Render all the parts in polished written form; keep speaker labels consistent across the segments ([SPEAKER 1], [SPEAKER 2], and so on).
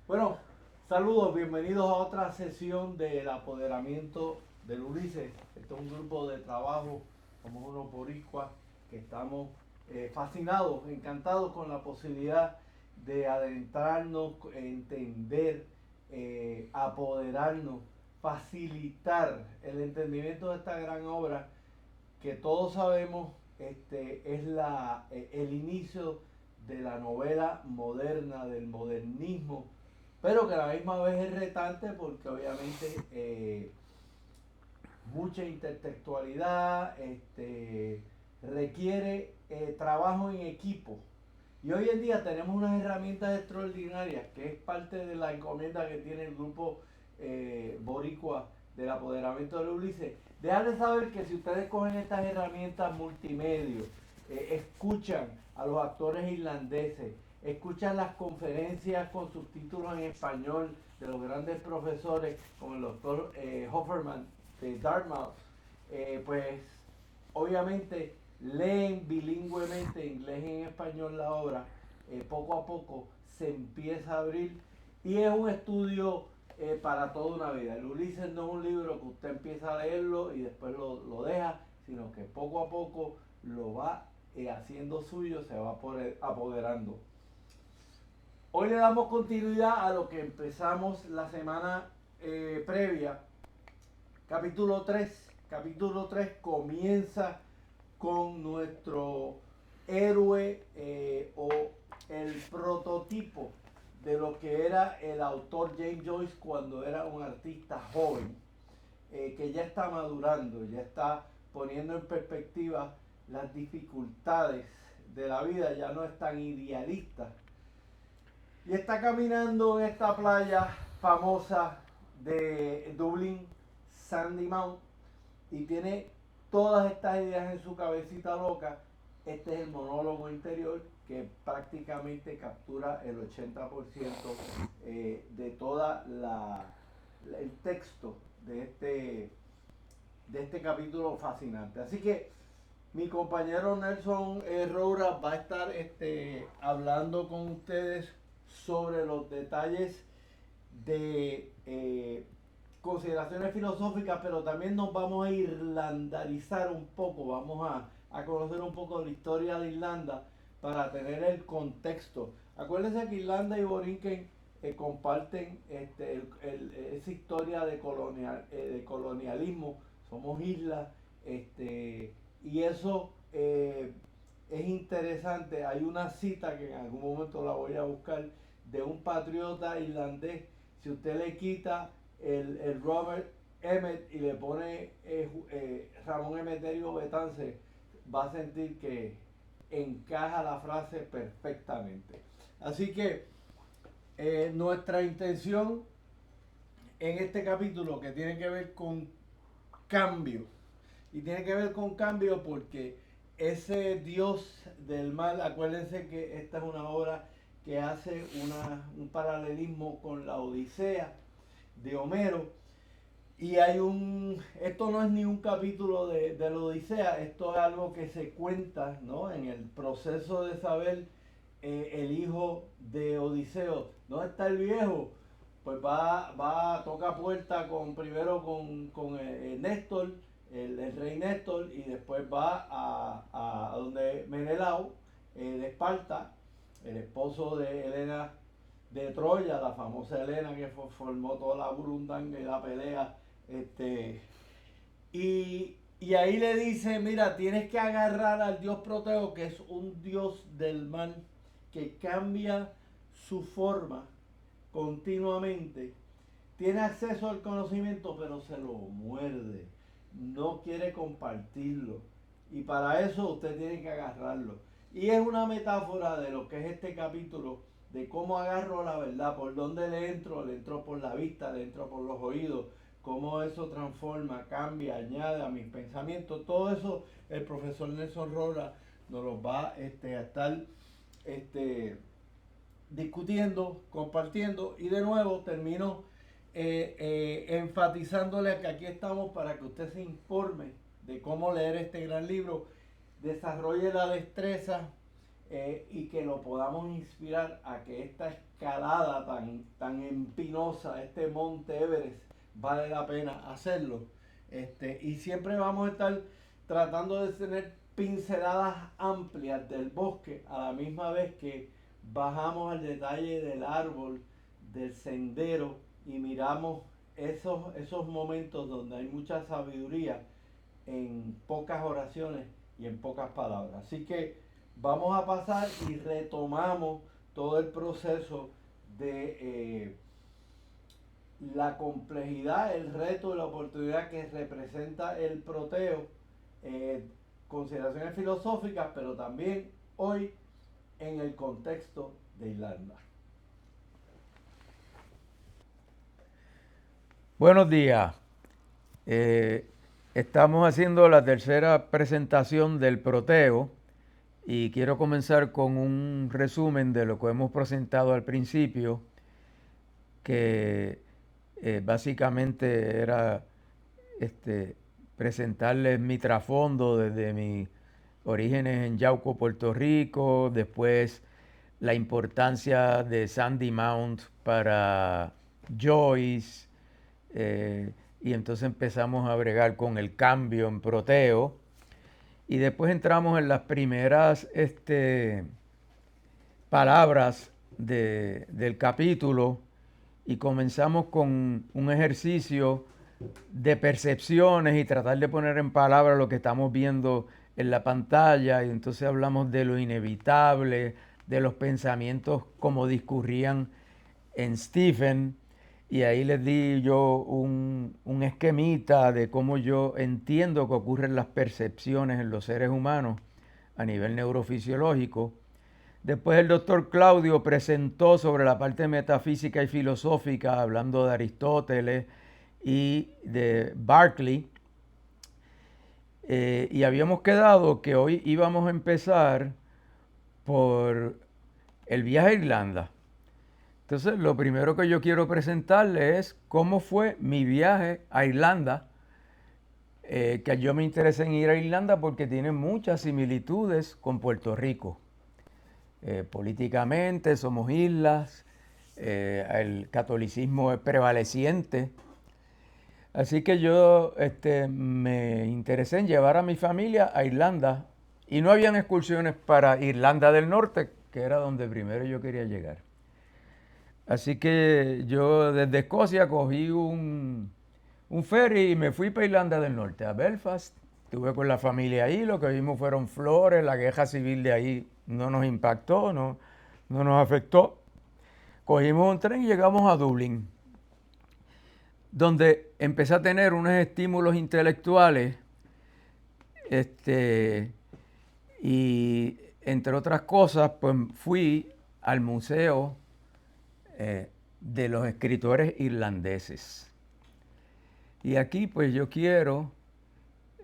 [SPEAKER 1] Bueno, saludos, bienvenidos a otra sesión del apoderamiento del Ulises. Este es un grupo de trabajo, somos unos boricuas que estamos fascinados, encantados con la posibilidad de adentrarnos, entender, apoderarnos, facilitar el entendimiento de esta gran obra que todos sabemos es el inicio de la novela moderna, del modernismo, pero que a la misma vez es retante porque obviamente mucha intertextualidad, requiere trabajo en equipo. Y hoy en día tenemos unas herramientas extraordinarias, que es parte de la encomienda que tiene el grupo boricua del apoderamiento de Ulises. Dejarles saber que si ustedes cogen estas herramientas multimedia, escuchan a los actores irlandeses, escuchan las conferencias con subtítulos en español de los grandes profesores como el doctor Hofferman de Dartmouth, pues obviamente leen bilingüemente inglés y en español la obra, poco a poco se empieza a abrir y es un estudio para toda una vida. El Ulises no es un libro que usted empieza a leerlo y después lo deja, sino que poco a poco lo va haciendo suyo, se va apoderando. Hoy le damos continuidad a lo que empezamos la semana previa. Capítulo 3. Capítulo 3 comienza con nuestro héroe o el prototipo de lo que era el autor James Joyce cuando era un artista joven, que ya está madurando, ya está poniendo en perspectiva las dificultades de la vida, ya no es tan idealista. Y está caminando en esta playa famosa de Dublín, Sandymount, y tiene todas estas ideas en su cabecita loca. Este es el monólogo interior que prácticamente captura el 80% de toda el texto de este capítulo fascinante. Así que mi compañero Nelson Roura va a estar hablando con ustedes sobre los detalles de consideraciones filosóficas, pero también nos vamos a irlandarizar un poco, vamos a conocer un poco de la historia de Irlanda para tener el contexto. Acuérdense que Irlanda y Borinquen comparten esa historia de colonialismo, somos islas, y eso es interesante. Hay una cita que en algún momento la voy a buscar de un patriota irlandés. Si usted le quita el Robert Emmet y le pone Ramón Emeterio Betance, va a sentir que encaja la frase perfectamente. Así que nuestra intención en este capítulo, que tiene que ver con cambio, y tiene que ver con cambio porque ese dios del mal, acuérdense que esta es una obra que hace un paralelismo con la Odisea de Homero. Y esto no es ni un capítulo de la Odisea, esto es algo que se cuenta, ¿no? En el proceso de saber el hijo de Odiseo. ¿Dónde está el viejo? Pues toca puerta primero con Néstor, el rey Néstor, y después va a donde Menelao, de Esparta, el esposo de Helena de Troya, la famosa Helena que formó toda la burundanga y la pelea. Y ahí le dice, mira, tienes que agarrar al dios Proteo, que es un dios del mal, que cambia su forma continuamente. Tiene acceso al conocimiento, pero se lo muerde. No quiere compartirlo. Y para eso usted tiene que agarrarlo. Y es una metáfora de lo que es este capítulo, de cómo agarro la verdad, por dónde le entro por la vista, le entro por los oídos, cómo eso transforma, cambia, añade a mis pensamientos. Todo eso el profesor Nelson Rolla nos lo va a estar discutiendo, compartiendo, y de nuevo termino enfatizándole que aquí estamos para que usted se informe de cómo leer este gran libro, desarrolle la destreza y que lo podamos inspirar a que esta escalada tan empinosa, este Monte Everest, vale la pena hacerlo. Y siempre vamos a estar tratando de tener pinceladas amplias del bosque a la misma vez que bajamos al detalle del árbol, del sendero y miramos esos momentos donde hay mucha sabiduría en pocas oraciones y en pocas palabras. Así que vamos a pasar y retomamos todo el proceso de la complejidad, el reto y la oportunidad que representa el proteo, consideraciones filosóficas, pero también hoy en el contexto de Irlanda.
[SPEAKER 2] Buenos días. Estamos haciendo la tercera presentación del proteo y quiero comenzar con un resumen de lo que hemos presentado al principio, que básicamente era presentarles mi trasfondo desde mis orígenes en Yauco, Puerto Rico, después la importancia de Sandy Mount para Joyce, y entonces empezamos a bregar con el cambio en proteo y después entramos en las primeras palabras del capítulo y comenzamos con un ejercicio de percepciones y tratar de poner en palabras lo que estamos viendo en la pantalla, y entonces hablamos de lo inevitable, de los pensamientos como discurrían en Stephen, y ahí les di yo un esquemita de cómo yo entiendo que ocurren las percepciones en los seres humanos a nivel neurofisiológico. Después el doctor Claudio presentó sobre la parte metafísica y filosófica, hablando de Aristóteles y de Berkeley. Y habíamos quedado que hoy íbamos a empezar por el viaje a Irlanda. Entonces, lo primero que yo quiero presentarles es cómo fue mi viaje a Irlanda, que yo me interesé en ir a Irlanda porque tiene muchas similitudes con Puerto Rico. Políticamente somos islas, el catolicismo es prevaleciente. Así que yo me interesé en llevar a mi familia a Irlanda, y no habían excursiones para Irlanda del Norte, que era donde primero yo quería llegar. Así que yo desde Escocia cogí un ferry y me fui para Irlanda del Norte, a Belfast. Estuve con la familia ahí, lo que vimos fueron flores, la guerra civil de ahí no nos impactó, no nos afectó. Cogimos un tren y llegamos a Dublín, donde empecé a tener unos estímulos intelectuales, y entre otras cosas, pues fui al museo de los escritores irlandeses. Y aquí pues yo quiero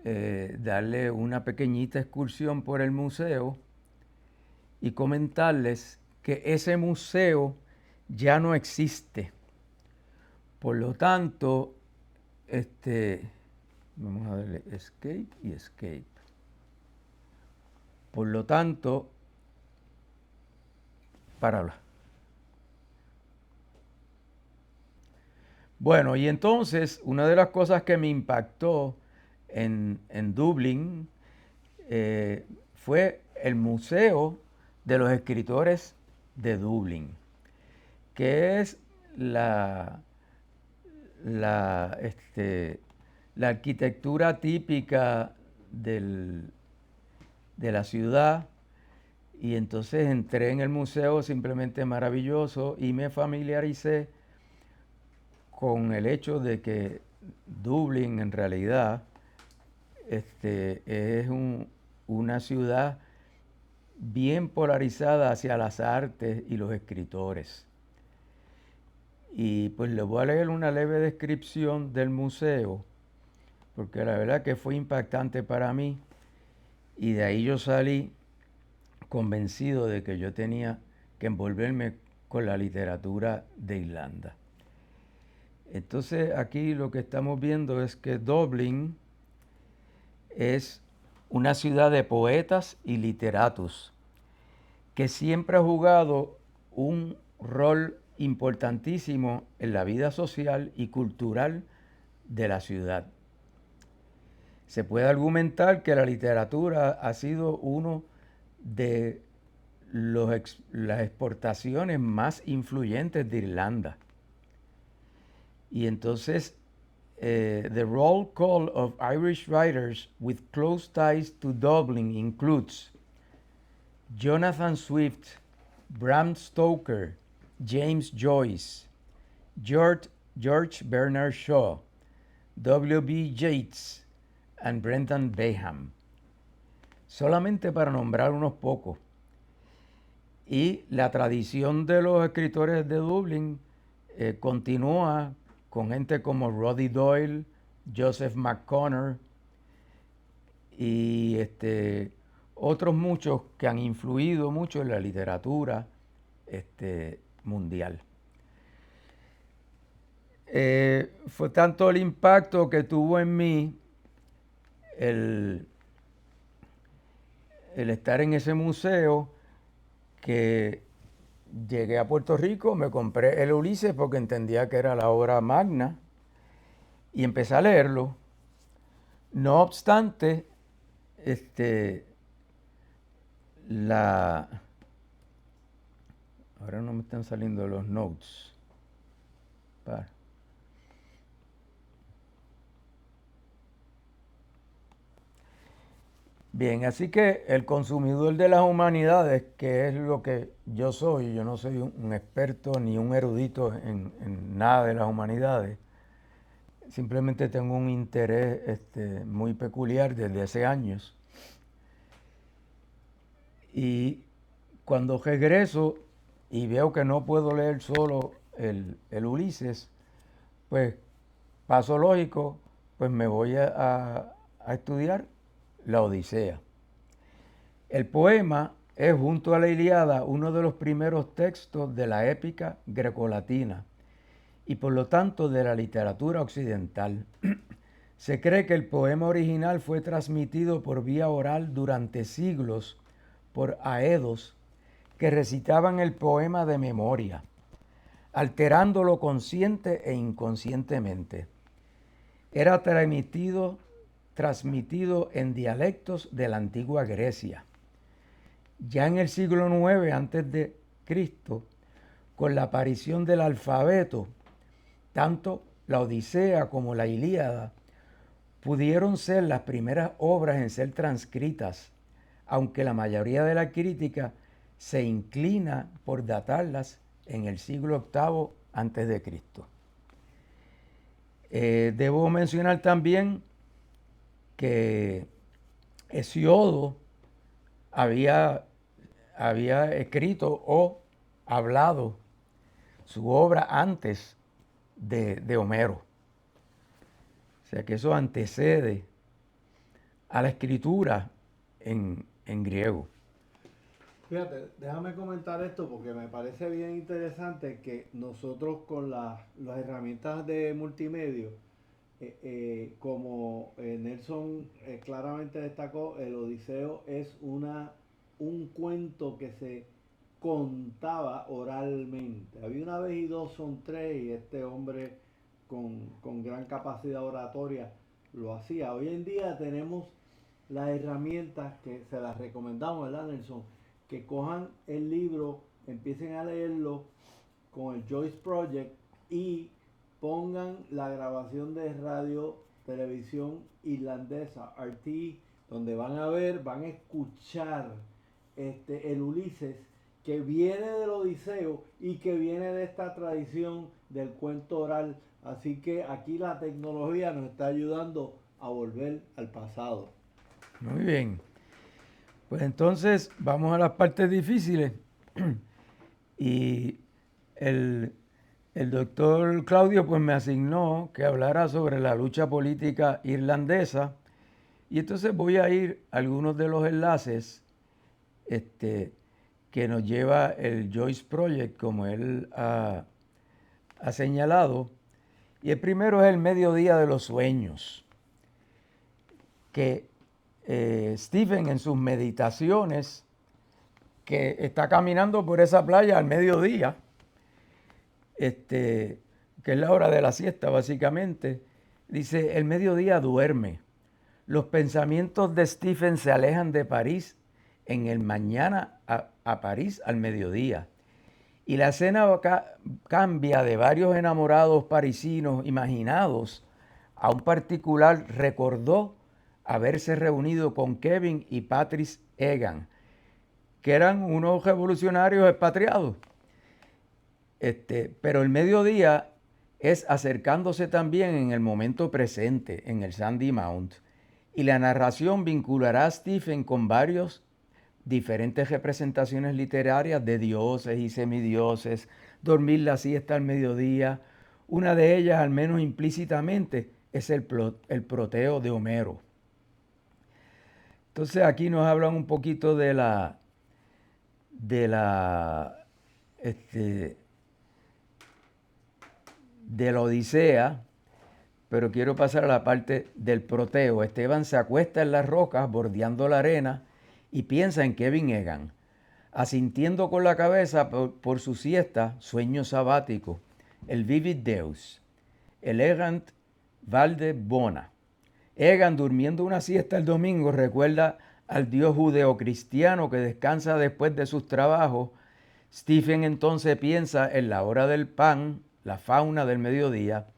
[SPEAKER 2] darle una pequeñita excursión por el museo y comentarles que ese museo ya no existe. Por lo tanto, vamos a darle escape y escape. Por lo tanto, páralo. Bueno, y entonces una de las cosas que me impactó en Dublín fue el Museo de los Escritores de Dublín, que es la arquitectura típica de la ciudad. Y entonces entré en el museo, simplemente maravilloso, y me familiaricé con el hecho de que Dublín en realidad es una ciudad bien polarizada hacia las artes y los escritores. Y pues les voy a leer una leve descripción del museo, porque la verdad que fue impactante para mí, y de ahí yo salí convencido de que yo tenía que envolverme con la literatura de Irlanda. Entonces aquí lo que estamos viendo es que Dublín es una ciudad de poetas y literatos, que siempre ha jugado un rol importantísimo en la vida social y cultural de la ciudad. Se puede argumentar que la literatura ha sido uno de las exportaciones más influyentes de Irlanda. Y entonces, the roll call of Irish writers with close ties to Dublin includes Jonathan Swift, Bram Stoker, James Joyce, George Bernard Shaw, W.B. Yeats, and Brendan Bayham. Solamente para nombrar unos pocos. Y la tradición de los escritores de Dublín continúa con gente como Roddy Doyle, Joseph McConnor y otros muchos que han influido mucho en la literatura mundial. Fue tanto el impacto que tuvo en mí el estar en ese museo que llegué a Puerto Rico, me compré el Ulises porque entendía que era la obra magna y empecé a leerlo. No obstante, ahora no me están saliendo los notes. Bien, así que el consumidor de las humanidades, que es lo que yo soy, yo no soy un experto ni un erudito en nada de las humanidades, simplemente tengo un interés muy peculiar desde hace años. Y cuando regreso y veo que no puedo leer solo el Ulises, pues paso lógico, pues me voy a estudiar la Odisea. El poema es, junto a la Ilíada, uno de los primeros textos de la épica grecolatina y por lo tanto de la literatura occidental. Se cree que el poema original fue transmitido por vía oral durante siglos por aedos que recitaban el poema de memoria, alterándolo consciente e inconscientemente. Era transmitido en dialectos de la antigua Grecia. Ya en el siglo IX a.C., con la aparición del alfabeto, tanto la Odisea como la Ilíada pudieron ser las primeras obras en ser transcritas, aunque la mayoría de la crítica se inclina por datarlas en el siglo VIII a.C. Debo mencionar también que Hesiodo había escrito o hablado su obra antes de Homero. O sea que eso antecede a la escritura en griego.
[SPEAKER 1] Fíjate, déjame comentar esto porque me parece bien interesante que nosotros con las herramientas de multimedia, como Nelson claramente destacó, el Odiseo es un cuento que se contaba oralmente. Había una vez y dos son tres y este hombre con gran capacidad oratoria lo hacía. Hoy en día tenemos las herramientas que se las recomendamos, ¿verdad, Nelson? Que cojan el libro, empiecen a leerlo con el Joyce Project y pongan la grabación de radio, televisión irlandesa, RT, donde van a escuchar el Ulises, que viene del Odiseo y que viene de esta tradición del cuento oral. Así que aquí la tecnología nos está ayudando a volver al pasado.
[SPEAKER 2] Muy bien. Pues entonces vamos a las partes difíciles. Y el doctor Claudio pues me asignó que hablara sobre la lucha política irlandesa. Y entonces voy a ir a algunos de los enlaces que nos lleva el Joyce Project, como él ha señalado. Y el primero es el mediodía de los sueños, que Stephen en sus meditaciones que está caminando por esa playa al mediodía, que es la hora de la siesta básicamente. Dice, el mediodía duerme. Los pensamientos de Stephen se alejan de París en el mañana a París al mediodía. Y la escena cambia de varios enamorados parisinos imaginados a un particular recordó haberse reunido con Kevin y Patrice Egan, que eran unos revolucionarios expatriados. Pero el mediodía es acercándose también en el momento presente, en el Sandy Mount. Y la narración vinculará a Stephen con varios diferentes representaciones literarias de dioses y semidioses, dormir la siesta al mediodía. Una de ellas, al menos implícitamente, es el Proteo de Homero. Entonces aquí nos hablan un poquito de la Odisea, pero quiero pasar a la parte del Proteo. Esteban se acuesta en las rocas bordeando la arena y piensa en Kevin Egan, asintiendo con la cabeza por su siesta, sueño sabático, el Vivid Deus, elegant Valde Bona. Egan, durmiendo una siesta el domingo, recuerda al dios judeocristiano que descansa después de sus trabajos. Stephen entonces piensa en la hora del pan, la fauna del mediodía.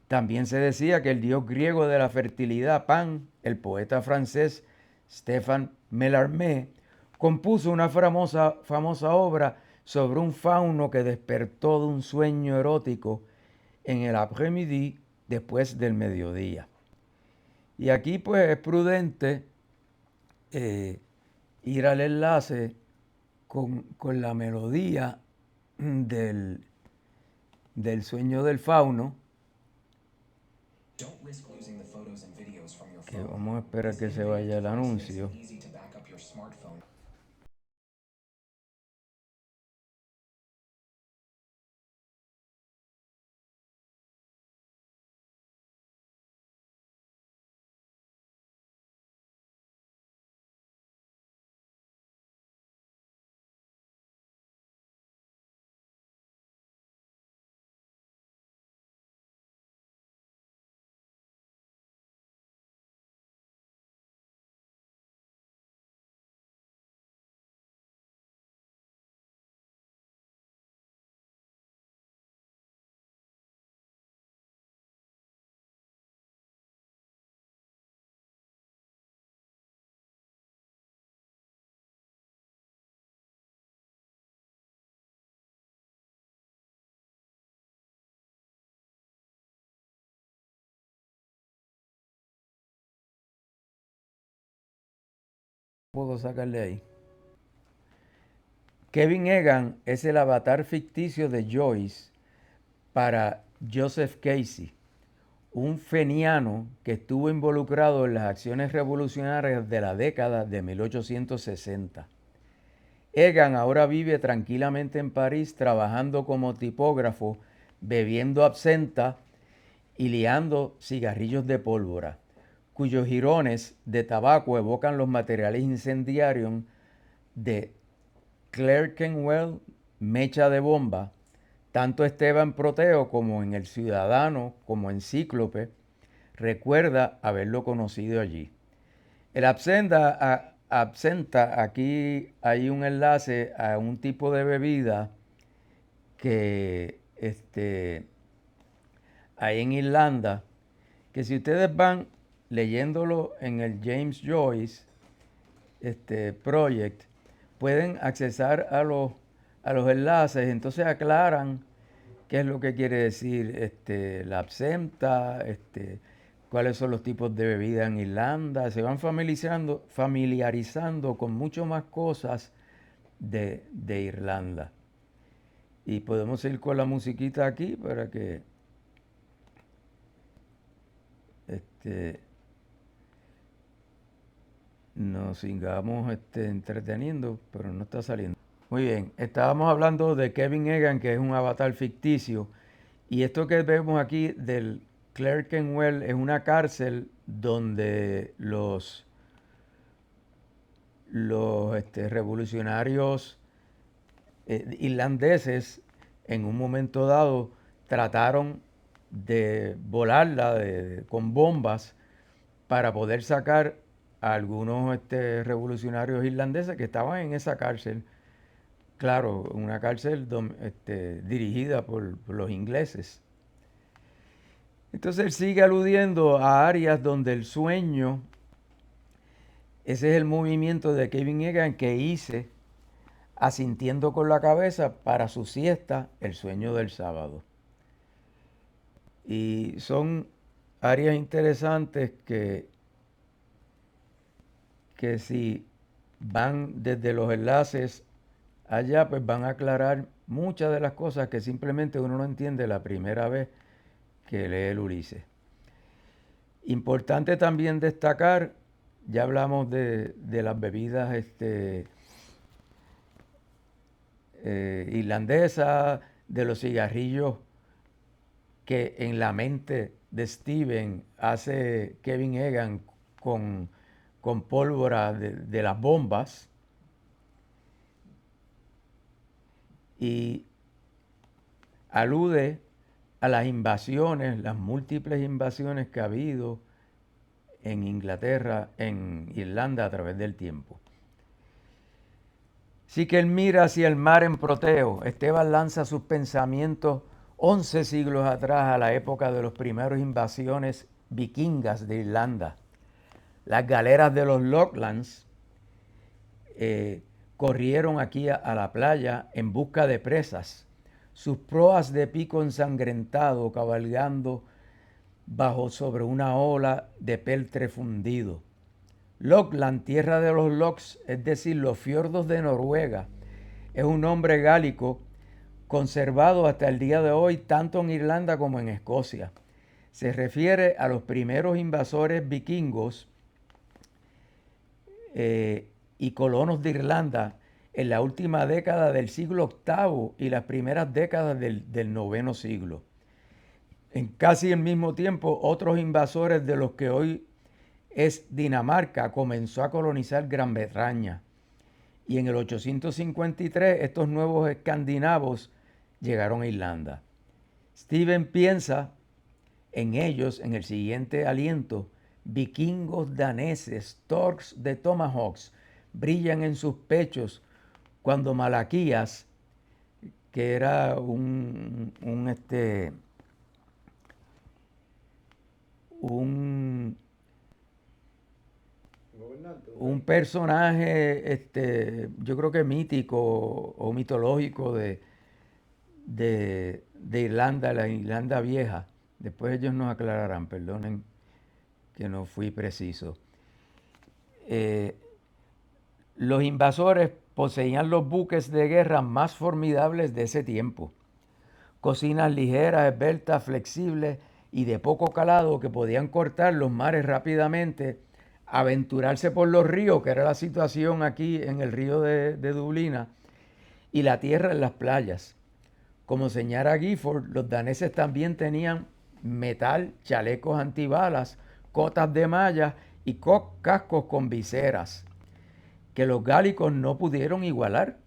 [SPEAKER 2] También se decía que el dios griego de la fertilidad, Pan, el poeta francés Stéphane Mallarmé, compuso una famosa obra sobre un fauno que despertó de un sueño erótico en el après-midi, después del mediodía. Y aquí pues es prudente ir al enlace con la melodía del sueño del fauno, que vamos a esperar que se vaya el anuncio. Puedo sacarle ahí. Kevin Egan es el avatar ficticio de Joyce para Joseph Casey, un feniano que estuvo involucrado en las acciones revolucionarias de la década de 1860. Egan ahora vive tranquilamente en París trabajando como tipógrafo, bebiendo absenta y liando cigarrillos de pólvora, cuyos jirones de tabaco evocan los materiales incendiarios de Clerkenwell, mecha de bomba. Tanto Esteban Proteo como en El Ciudadano, como en Cíclope, recuerda haberlo conocido allí. El absenta, aquí hay un enlace a un tipo de bebida que hay en Irlanda, que si ustedes van leyéndolo en el James Joyce Project, pueden accesar a los enlaces, entonces aclaran qué es lo que quiere decir la absenta, cuáles son los tipos de bebida en Irlanda, se van familiarizando con mucho más cosas de Irlanda. Y podemos ir con la musiquita aquí para que nos sigamos entreteniendo, pero no está saliendo. Muy bien, estábamos hablando de Kevin Egan, que es un avatar ficticio, y esto que vemos aquí del Clerkenwell es una cárcel donde los los revolucionarios irlandeses en un momento dado trataron de volarla con bombas para poder sacar a algunos revolucionarios irlandeses que estaban en esa cárcel. Claro, una cárcel dirigida por los ingleses. Entonces él sigue aludiendo a áreas donde el sueño, ese es el movimiento de Kevin Egan que hice, asintiendo con la cabeza para su siesta, el sueño del sábado. Y son áreas interesantes que si van desde los enlaces allá, pues van a aclarar muchas de las cosas que simplemente uno no entiende la primera vez que lee el Ulises. Importante también destacar, ya hablamos de las bebidas irlandesas, de los cigarrillos que en la mente de Steven hace Kevin Egan con pólvora de las bombas. Y alude a las invasiones, las múltiples invasiones que ha habido en Inglaterra, en Irlanda a través del tiempo. Sí que él mira hacia el mar en Proteo. Esteban lanza sus pensamientos 11 siglos atrás, a la época de las primeras invasiones vikingas de Irlanda. Las galeras de los Lochlanns corrieron aquí a la playa en busca de presas, sus proas de pico ensangrentado cabalgando bajo sobre una ola de peltre fundido. Lochland, tierra de los lochs, es decir, los fiordos de Noruega, es un nombre gálico conservado hasta el día de hoy tanto en Irlanda como en Escocia. Se refiere a los primeros invasores vikingos y colonos de Irlanda en la última década del siglo VIII y las primeras décadas del IX siglo. En casi el mismo tiempo, otros invasores de los que hoy es Dinamarca comenzó a colonizar Gran Bretaña. Y en el 853 estos nuevos escandinavos llegaron a Irlanda. Steven piensa en ellos en el siguiente aliento: vikingos daneses, torcs de tomahawks, brillan en sus pechos cuando Malaquías, que era un personaje, yo creo que mítico o mitológico de Irlanda, la Irlanda vieja. Después ellos nos aclararán, perdonen que no fui preciso. Los invasores poseían los buques de guerra más formidables de ese tiempo. Cocinas ligeras, esbeltas, flexibles y de poco calado que podían cortar los mares rápidamente, aventurarse por los ríos, que era la situación aquí en el río de Dublina, y la tierra en las playas. Como señala Gifford, los daneses también tenían metal, chalecos antibalas, cotas de malla y cascos con viseras, que los gálicos no pudieron igualar.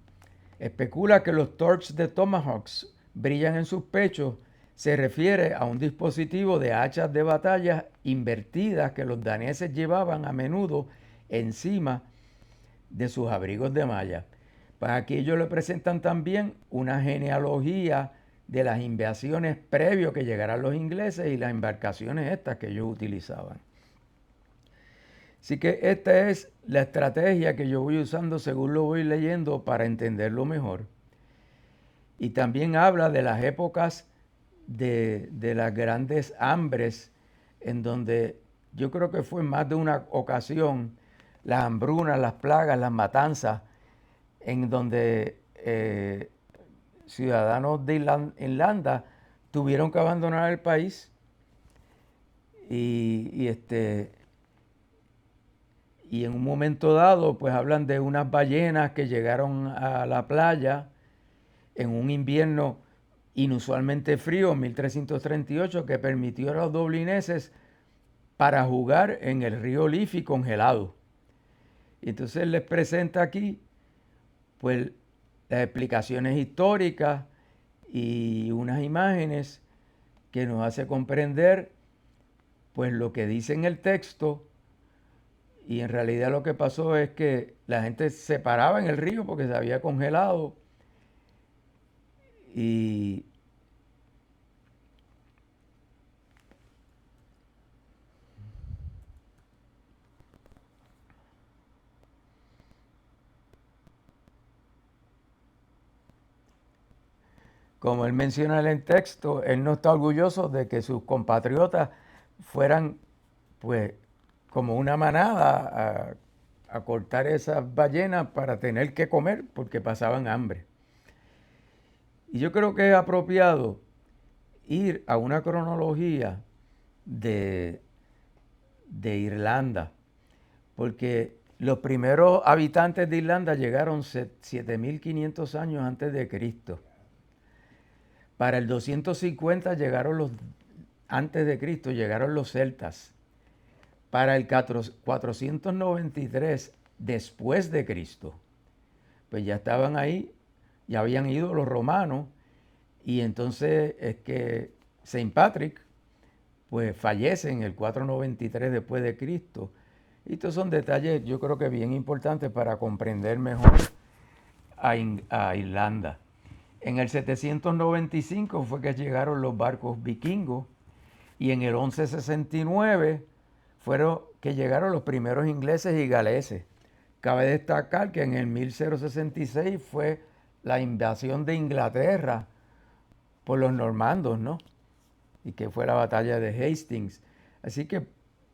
[SPEAKER 2] Especula que los torches de tomahawks brillan en sus pechos, se refiere a un dispositivo de hachas de batalla invertidas que los daneses llevaban a menudo encima de sus abrigos de malla. Pues aquí ellos le presentan también una genealogía de las invasiones previo que llegaran los ingleses y las embarcaciones estas que ellos utilizaban. Así que esta es la estrategia que yo voy usando según lo voy leyendo para entenderlo mejor. Y también habla de las épocas de las grandes hambres, en donde yo creo que fue más de una ocasión, las hambrunas, las plagas, las matanzas, en donde ciudadanos de Irlanda tuvieron que abandonar el país y en un momento dado pues hablan de unas ballenas que llegaron a la playa en un invierno inusualmente frío, 1338, que permitió a los dublineses para jugar en el río Liffey congelado. Y entonces les presenta aquí, pues, las explicaciones históricas y unas imágenes que nos hace comprender, pues, lo que dice en el texto. Y en realidad lo que pasó es que la gente se paraba en el río porque se había congelado. Y como él menciona en el texto, él no está orgulloso de que sus compatriotas fueran, pues, como una manada a cortar esas ballenas para tener que comer porque pasaban hambre. Y yo creo que es apropiado ir a una cronología de, de Irlanda, porque los primeros habitantes de Irlanda llegaron 7500 años antes de Cristo. Para el 250 antes de Cristo llegaron los celtas. Para el 493 después de Cristo, pues ya estaban ahí, ya habían ido los romanos, y entonces es que Saint Patrick pues fallece en el 493 después de Cristo. Y estos son detalles yo creo que bien importantes para comprender mejor a Irlanda. En el 795 fue que llegaron los barcos vikingos, y en el 1169 fueron que llegaron los primeros ingleses y galeses. Cabe destacar que en el 1066 fue la invasión de Inglaterra por los normandos, ¿no? Y que fue la batalla de Hastings. Así que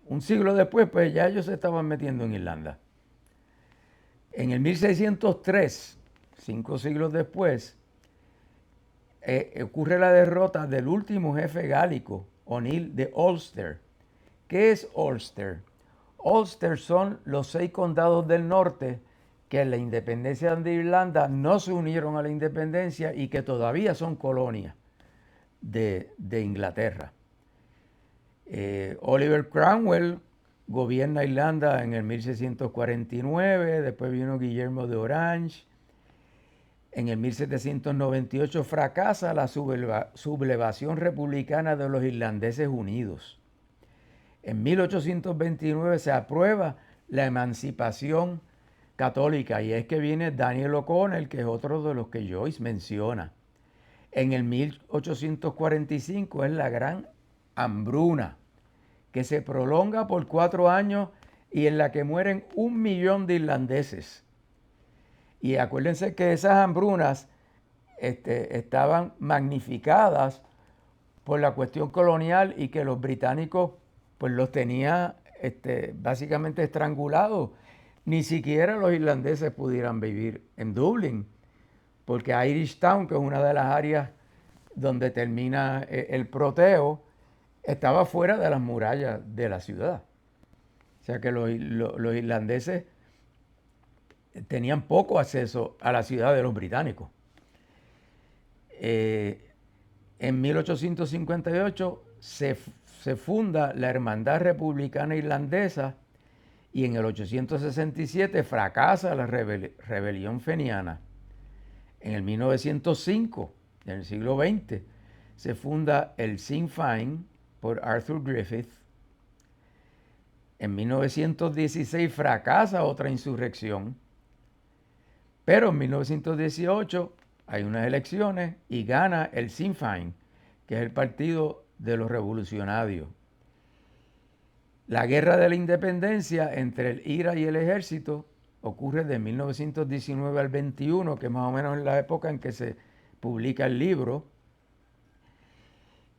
[SPEAKER 2] un siglo después, pues ya ellos se estaban metiendo en Irlanda. En el 1603, 5 siglos después, ocurre la derrota del último jefe gálico, O'Neill de Ulster. ¿Qué es Ulster? Ulster son los 6 condados del norte que en la independencia de Irlanda no se unieron a la independencia y que todavía son colonias de Inglaterra. Oliver Cromwell gobierna Irlanda en el 1649, después vino Guillermo de Orange. En el 1798 fracasa la sublevación republicana de los irlandeses unidos. En 1829 se aprueba la emancipación católica, y es que viene Daniel O'Connell, que es otro de los que Joyce menciona. En el 1845 es la gran hambruna, que se prolonga por 4 años y en la que mueren 1 millón de irlandeses. Y acuérdense que esas hambrunas estaban magnificadas por la cuestión colonial y que los británicos pues los tenía básicamente estrangulados. Ni siquiera los irlandeses pudieran vivir en Dublín, porque Irish Town, que es una de las áreas donde termina el proteo, estaba fuera de las murallas de la ciudad. O sea que los irlandeses tenían poco acceso a la ciudad de los británicos. En 1858 se funda la Hermandad Republicana Irlandesa, y en el 867 fracasa la rebelión feniana. En el 1905, en el siglo XX, se funda el Sinn Féin por Arthur Griffith. En 1916 fracasa otra insurrección, pero en 1918 hay unas elecciones y gana el Sinn Féin, que es el partido de los revolucionarios. La guerra de la independencia entre el IRA y el ejército ocurre de 1919 al 21, que es más o menos la época en que se publica el libro.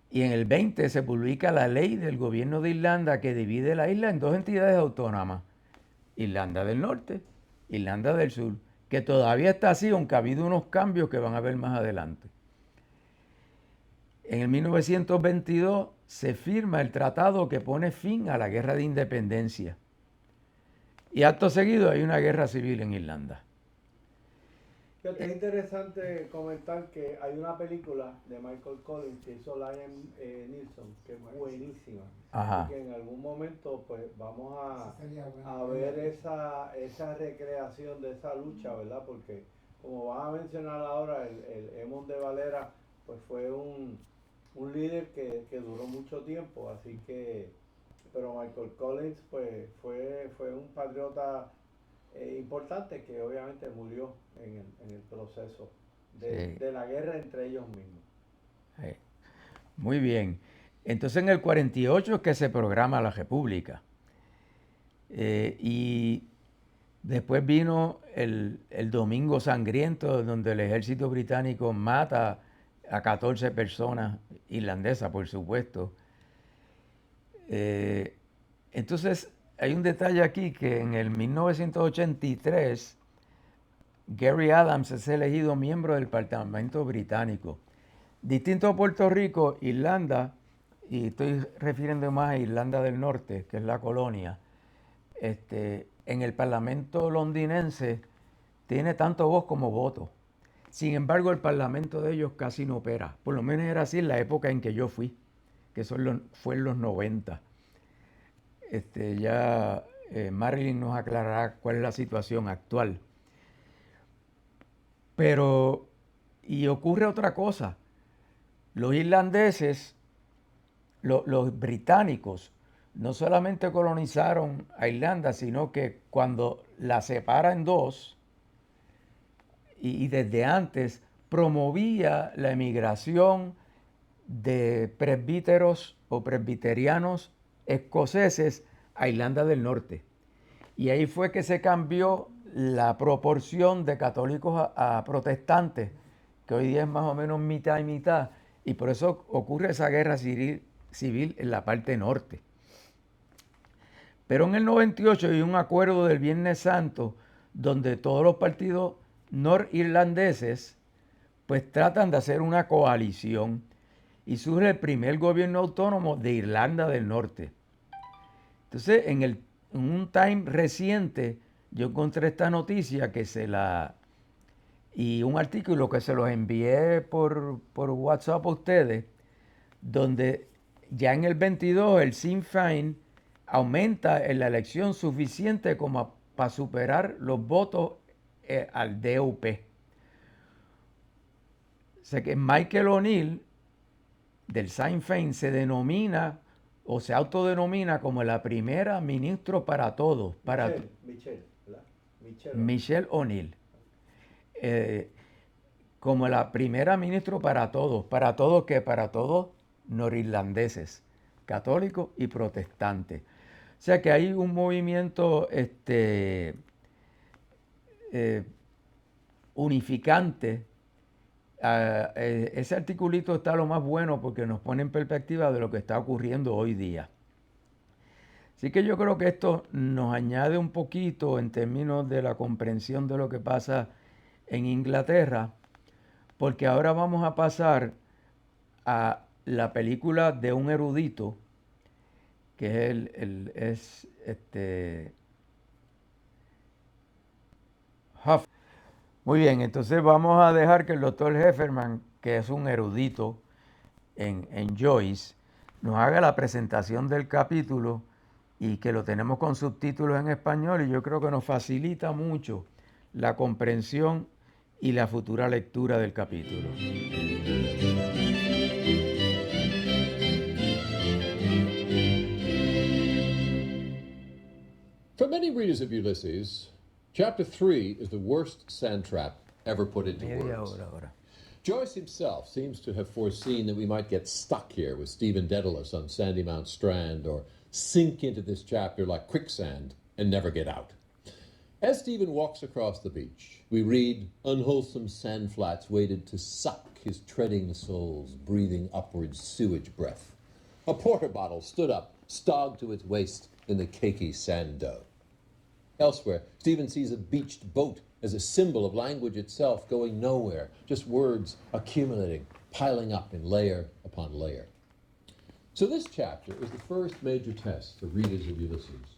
[SPEAKER 2] Y en el 20 se publica la ley del gobierno de Irlanda, que divide la isla en 2 entidades autónomas: Irlanda del Norte, Irlanda del Sur, que todavía está así, aunque ha habido unos cambios que van a ver más adelante. En el 1922 se firma el tratado que pone fin a la guerra de independencia. Y acto seguido hay una guerra civil en Irlanda.
[SPEAKER 1] Es interesante comentar que hay una película de Michael Collins que hizo Liam Neeson, que es buenísima.
[SPEAKER 2] Ajá.
[SPEAKER 1] Y que en algún momento pues vamos a
[SPEAKER 3] bueno.
[SPEAKER 1] ver esa recreación de esa lucha, ¿verdad? Porque como van a mencionar ahora, el Eamon de Valera pues fue un líder que duró mucho tiempo, así que, pero Michael Collins pues fue un patriota importante que obviamente murió en el proceso
[SPEAKER 2] Sí.
[SPEAKER 1] de la guerra entre ellos mismos.
[SPEAKER 2] Sí. Muy bien. Entonces en el 48 es que se programa la República. Y después vino el Domingo Sangriento, donde el ejército británico mata a 14 personas, irlandesas por supuesto. Entonces hay un detalle aquí que en el 1983 Gary Adams es elegido miembro del Parlamento británico. Distinto a Puerto Rico, Irlanda, y estoy refiriendo más a Irlanda del Norte, que es la colonia, en el Parlamento londinense tiene tanto voz como voto. Sin embargo, el Parlamento de ellos casi no opera. Por lo menos era así en la época en que yo fui, que fue en los 90. Ya Marilyn nos aclarará cuál es la situación actual. Pero, y ocurre otra cosa. Los irlandeses, los británicos, no solamente colonizaron a Irlanda, sino que cuando la separa en dos, y desde antes, promovía la emigración de presbíteros o presbiterianos escoceses a Irlanda del Norte. Y ahí fue que se cambió la proporción de católicos a protestantes, que hoy día es más o menos mitad y mitad, y por eso ocurre esa guerra civil en la parte norte. Pero en el 98 hay un acuerdo del Viernes Santo donde todos los partidos norirlandeses pues tratan de hacer una coalición y surge el primer gobierno autónomo de Irlanda del Norte. Entonces, en un time reciente, yo encontré esta noticia y un artículo que se los envié por WhatsApp a ustedes, donde ya en el 22 el Sinn Féin aumenta en la elección suficiente como para superar los votos al DUP. O sea que Michael O'Neill del Sinn Féin se denomina o se autodenomina como la primera ministro para todos. Michelle O'Neill. Como la primera ministro para todos. ¿Para todos qué? Para todos norirlandeses, católicos y protestantes. O sea que hay un movimiento unificante. Ese articulito está lo más bueno porque nos pone en perspectiva de lo que está ocurriendo hoy día. Así que yo creo que esto nos añade un poquito en términos de la comprensión de lo que pasa en Inglaterra, porque ahora vamos a pasar a la película de un erudito, que es Huff. Muy bien, entonces vamos a dejar que el doctor Hefferman, que es un erudito en Joyce, nos haga la presentación del capítulo y que lo tenemos con subtítulos en español y yo creo que nos facilita mucho la comprensión y la futura lectura del capítulo.
[SPEAKER 4] For many readers of Ulysses, Chapter 3 is the worst sand trap ever put into words. Joyce himself seems to have foreseen that we might get stuck here with Stephen Dedalus on Sandymount Strand or sink into this chapter like quicksand and never get out. As Stephen walks across the beach, we read unwholesome sand flats waited to suck his treading soles, breathing upward sewage breath. A porter bottle stood up, stogged to its waist in the cakey sand dough. Elsewhere, Stephen sees a beached boat as a symbol of language itself going nowhere, just words accumulating, piling up in layer upon layer. So this chapter is the first major test for readers of Ulysses.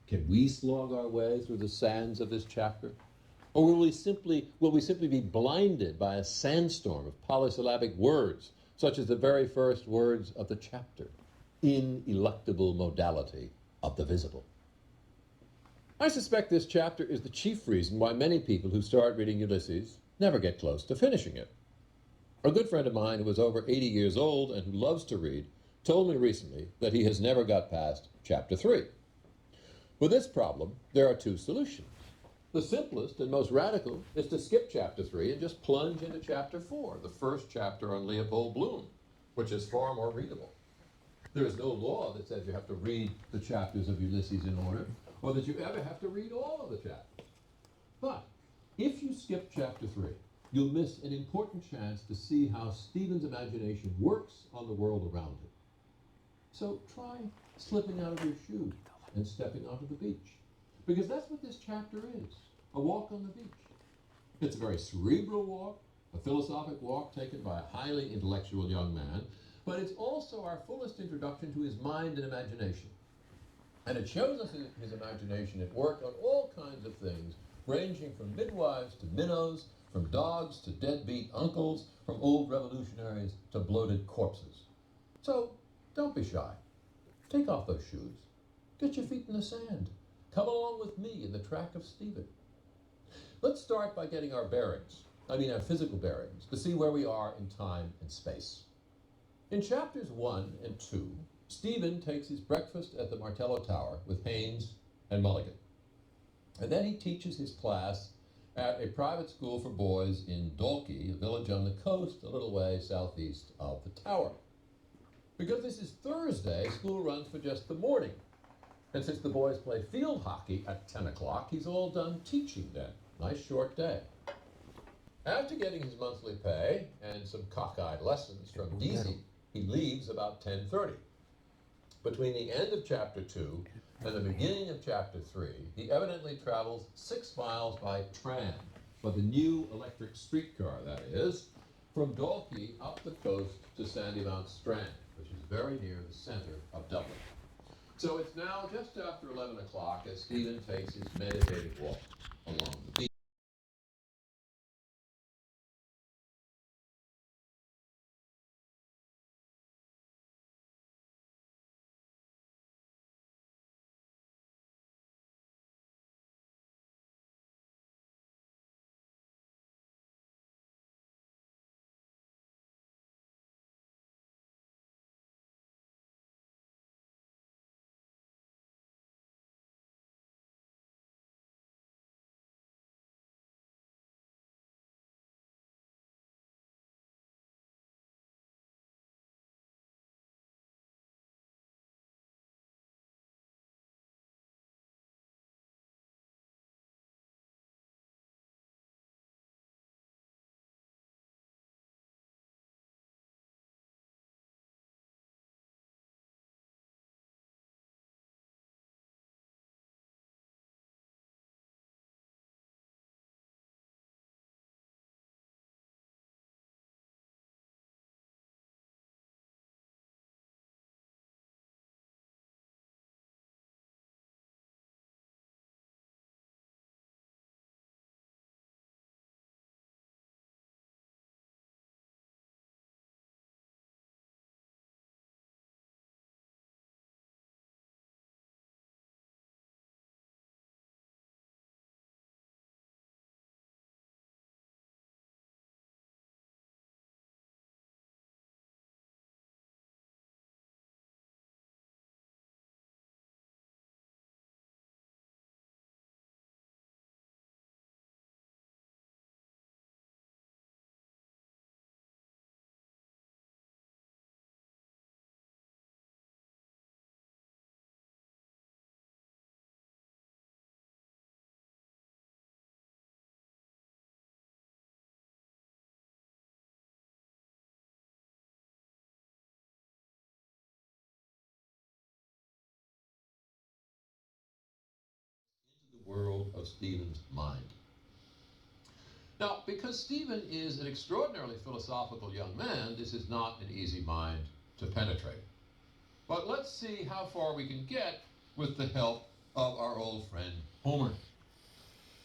[SPEAKER 4] Can we slog our way through the sands of this chapter? Or will we simply be blinded by a sandstorm of polysyllabic words, such as the very first words of the chapter, ineluctable modality of the visible? I suspect this chapter is the chief reason why many people who start reading Ulysses never get close to finishing it. A good friend of mine who was over 80 years old and who loves to read told me recently that he has never got past chapter 3. With this problem, there are two solutions. The simplest and most radical is to skip chapter 3 and just plunge into chapter 4, the first chapter on Leopold Bloom, which is far more readable. There is no law that says you have to read the chapters of Ulysses in order, or that you ever have to read all of the chapters. But if you skip chapter 3, you'll miss an important chance to see how Stephen's imagination works on the world around him. So try slipping out of your shoe and stepping onto the beach, because that's what this chapter is, a walk on the beach. It's a very cerebral walk, a philosophic walk taken by a highly intellectual young man, but it's also our fullest introduction to his mind and imagination. And it shows us his imagination at work on all kinds of things, ranging from midwives to minnows, from dogs to deadbeat uncles, from old revolutionaries to bloated corpses. So don't be shy. Take off those shoes. Get your feet in the sand. Come along with me in the track of Stephen. Let's start by getting our bearings, our physical bearings, to see where we are in time and space. In chapters 1 and 2, Stephen takes his breakfast at the Martello Tower with Haynes and Mulligan. And then he teaches his class at a private school for boys in Dalkey, a village on the coast a little way southeast of the tower. Because this is Thursday, school runs for just the morning. And since the boys play field hockey at 10 o'clock, he's all done teaching then. Nice short day. After getting his monthly pay and some cockeyed lessons from Deasy, he leaves about 10:30. Between the end of chapter 2 and the beginning of chapter 3, he evidently travels 6 miles by tram, but the new electric streetcar, that is, from Dalkey up the coast to Sandymount Strand, which is very near the center of Dublin. So it's now just after 11 o'clock as Stephen takes his meditative walk along the beach. The world of Stephen's mind. Now, because Stephen is an extraordinarily philosophical young man, this is not an easy mind to penetrate. But let's see how far we can get with the help of our old friend Homer.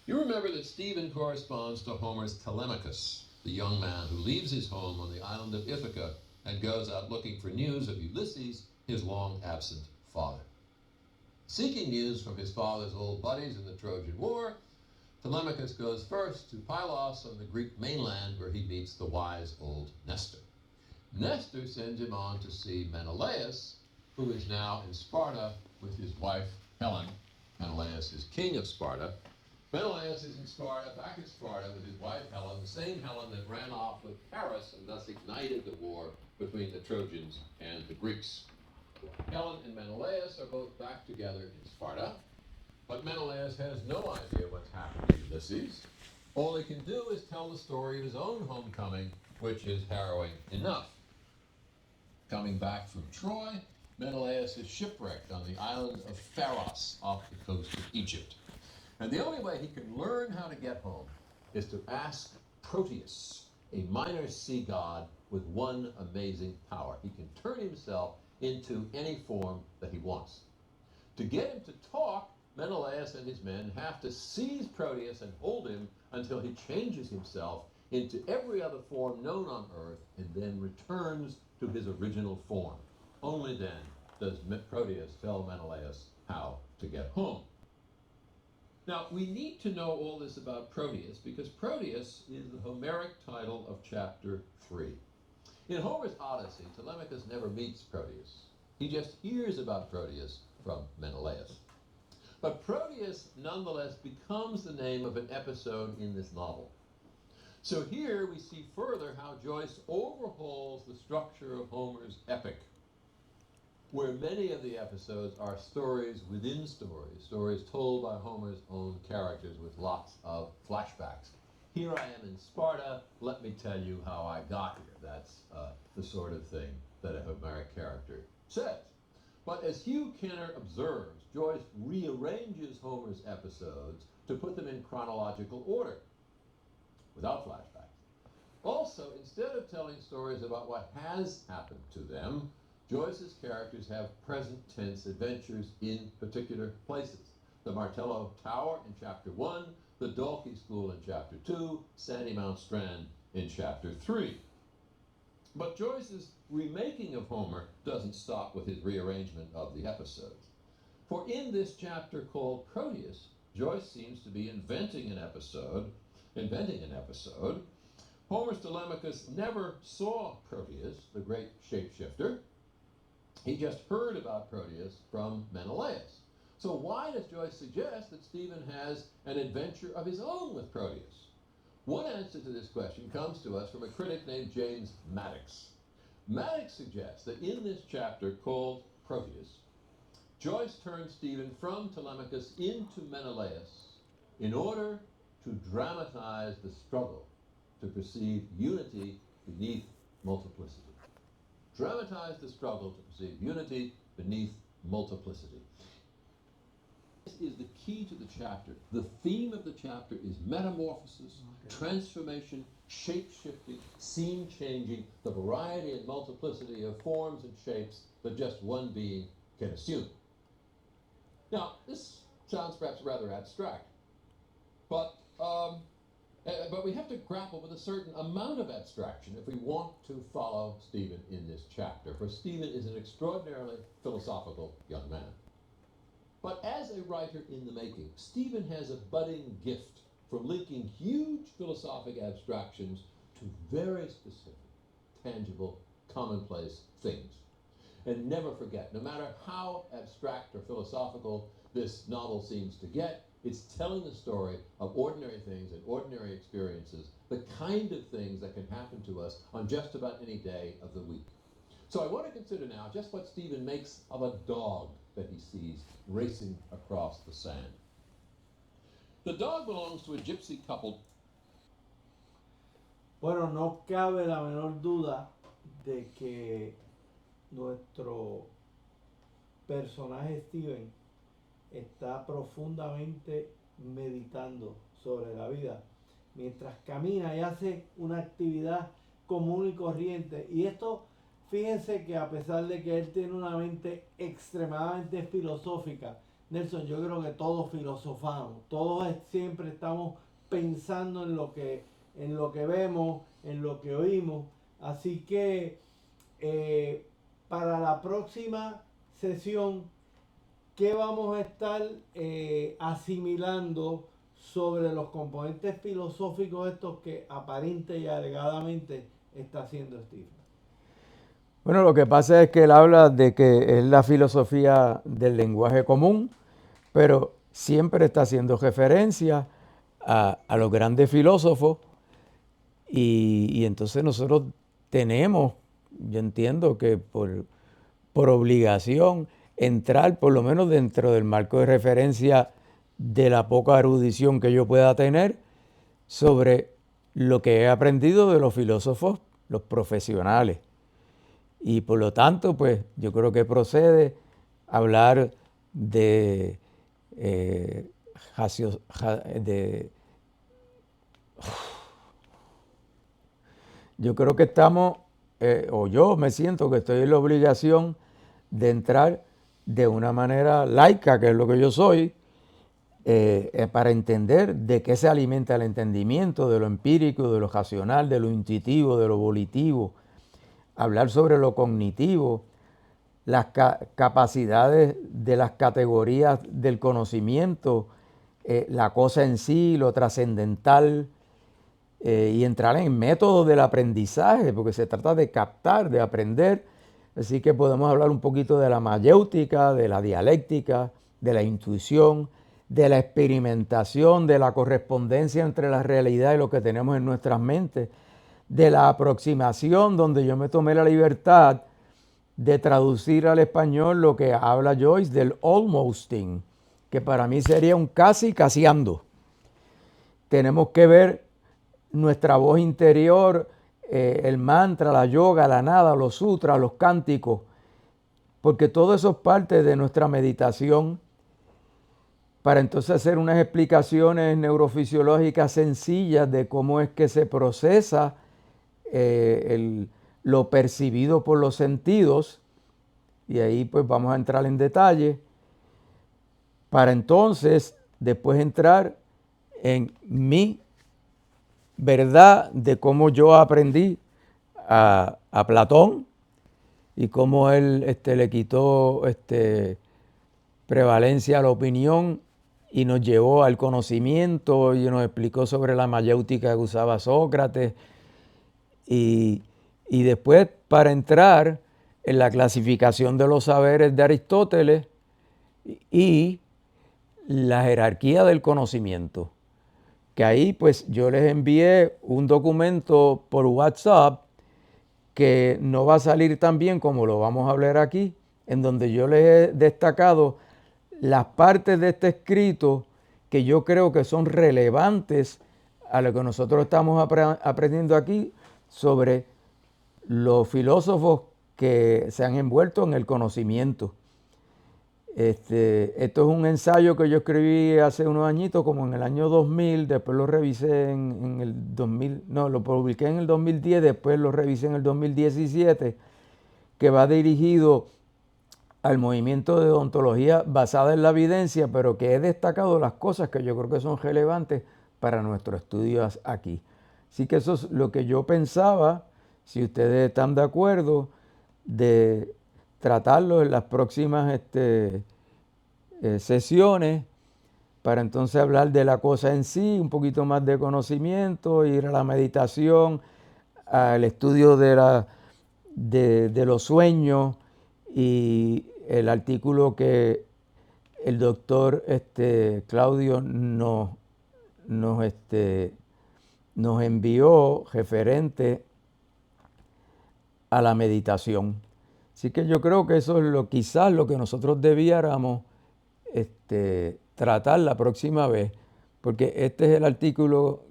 [SPEAKER 4] You remember that Stephen corresponds to Homer's Telemachus, the young man who leaves his home on the island of Ithaca and goes out looking for news of Ulysses, his long-absent father. Seeking news from his father's old buddies in the Trojan War, Telemachus goes first to Pylos on the Greek mainland, where he meets the wise old Nestor. Nestor sends him on to see Menelaus, who is now in Sparta with his wife Helen. Menelaus is king of Sparta. Menelaus is in Sparta, back in Sparta with his wife Helen, the same Helen that ran off with Paris and thus ignited the war between the Trojans and the Greeks. Helen and Menelaus are both back together in Sparta, but Menelaus has no idea what's happened to Ulysses. All he can do is tell the story of his own homecoming, which is harrowing enough. Coming back from Troy, Menelaus is shipwrecked on the island of Pharos off the coast of Egypt. And the only way he can learn how to get home is to ask Proteus, a minor sea god with one amazing power. He can turn himself into any form that he wants. To get him to talk, Menelaus and his men have to seize Proteus and hold him until he changes himself into every other form known on Earth and then returns to his original form. Only then does Proteus tell Menelaus how to get home. Now, we need to know all this about Proteus because Proteus is the Homeric title of chapter 3. In Homer's Odyssey, Telemachus never meets Proteus. He just hears about Proteus from Menelaus. But Proteus, nonetheless, becomes the name of an episode in this novel. So here we see further how Joyce overhauls the structure of Homer's epic, where many of the episodes are stories within stories, stories told by Homer's own characters with lots of flashbacks. Here I am in Sparta, let me tell you how I got here. That's the sort of thing that a Homeric character says. But as Hugh Kenner observes, Joyce rearranges Homer's episodes to put them in chronological order, without flashbacks. Also, instead of telling stories about what has happened to them, Joyce's characters have present tense adventures in particular places. The Martello Tower in chapter 1, the Dalkey School in chapter 2, Sandymount Strand in chapter 3. But Joyce's remaking of Homer doesn't stop with his rearrangement of the episodes. For in this chapter called Proteus, Joyce seems to be inventing an episode. Homer's Telemachus never saw Proteus, the great shapeshifter. He just heard about Proteus from Menelaus. So why does Joyce suggest that Stephen has an adventure of his own with Proteus? One answer to this question comes to us from a critic named James Maddox. Maddox suggests that in this chapter called Proteus, Joyce turns Stephen from Telemachus into Menelaus in order to dramatize the struggle to perceive unity beneath multiplicity. Dramatize the struggle to perceive unity beneath multiplicity. This is the key to the chapter. The theme of the chapter is metamorphosis, transformation, shape-shifting, scene-changing, the variety and multiplicity of forms and shapes that just one being can assume. Now, this sounds perhaps rather abstract, but we have to grapple with a certain amount of abstraction if we want to follow Stephen in this chapter, for Stephen is an extraordinarily philosophical young man. But as a writer in the making, Stephen has a budding gift for linking huge philosophic abstractions to very specific, tangible, commonplace things. And never forget, no matter how abstract or philosophical this novel seems to get, it's telling the story of ordinary things and ordinary experiences, the kind of things that can happen to us on just about any day of the week. So I want to consider now just what Stephen makes of a dog that he sees racing across the sand. The dog belongs to a gypsy couple.
[SPEAKER 1] Bueno, no cabe la menor duda de que nuestro personaje Steven está profundamente meditando sobre la vida mientras camina y hace una actividad común y corriente. Y esto, fíjense que a pesar de que él tiene una mente extremadamente filosófica, Nelson, yo creo que todos filosofamos, todos siempre estamos pensando en lo que vemos, en lo que oímos. Así que para la próxima sesión, ¿qué vamos a estar asimilando sobre los componentes filosóficos estos que aparente y alegadamente está haciendo Stephen?
[SPEAKER 2] Bueno, lo que pasa es que él habla de que es la filosofía del lenguaje común, pero siempre está haciendo referencia a los grandes filósofos y entonces nosotros tenemos, yo entiendo que por obligación, entrar por lo menos dentro del marco de referencia de la poca erudición que yo pueda tener sobre lo que he aprendido de los filósofos, los profesionales. Y por lo tanto, pues yo creo que procede hablar de yo creo que estamos, o yo me siento que estoy en la obligación de entrar de una manera laica, que es lo que yo soy, para entender de qué se alimenta el entendimiento, de lo empírico, de lo racional, de lo intuitivo, de lo volitivo, hablar sobre lo cognitivo, las capacidades de las categorías del conocimiento, la cosa en sí, lo trascendental, y entrar en métodos del aprendizaje, porque se trata de captar, de aprender. Así que podemos hablar un poquito de la mayéutica, de la dialéctica, de la intuición, de la experimentación, de la correspondencia entre la realidad y lo que tenemos en nuestras mentes, de la aproximación, donde yo me tomé la libertad de traducir al español lo que habla Joyce del almosting, que para mí sería un casi casiando. Tenemos que ver nuestra voz interior, el mantra, la yoga, la nada, los sutras, los cánticos, porque todo eso es parte de nuestra meditación para entonces hacer unas explicaciones neurofisiológicas sencillas de cómo es que se procesa lo percibido por los sentidos, y ahí pues vamos a entrar en detalle, para entonces después entrar en mi verdad de cómo yo aprendí a Platón y cómo él le quitó prevalencia a la opinión y nos llevó al conocimiento y nos explicó sobre la mayéutica que usaba Sócrates y después para entrar en la clasificación de los saberes de Aristóteles y la jerarquía del conocimiento, que ahí pues yo les envié un documento por WhatsApp que no va a salir tan bien como lo vamos a hablar aquí, en donde yo les he destacado las partes de este escrito que yo creo que son relevantes a lo que nosotros estamos aprendiendo aquí sobre los filósofos que se han envuelto en el conocimiento. Esto es un ensayo que yo escribí hace unos añitos, como en el año 2000, después lo revisé en el 2000, no, lo publiqué en el 2010, después lo revisé en el 2017, que va dirigido al movimiento de odontología basada en la evidencia, pero que he destacado las cosas que yo creo que son relevantes para nuestro estudio aquí. Así que eso es lo que yo pensaba, si ustedes están de acuerdo, de tratarlo en las próximas sesiones, para entonces hablar de la cosa en sí, un poquito más de conocimiento, ir a la meditación, al estudio de los sueños y el artículo que el doctor Claudio nos envió referente a la meditación. Así que yo creo que eso es quizás lo que nosotros debiéramos tratar la próxima vez, porque este es el artículo,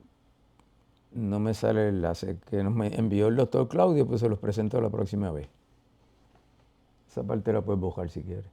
[SPEAKER 2] no me sale el enlace, que nos envió el doctor Claudio, pues se los presento la próxima vez. Esa parte la puedes buscar si quieres.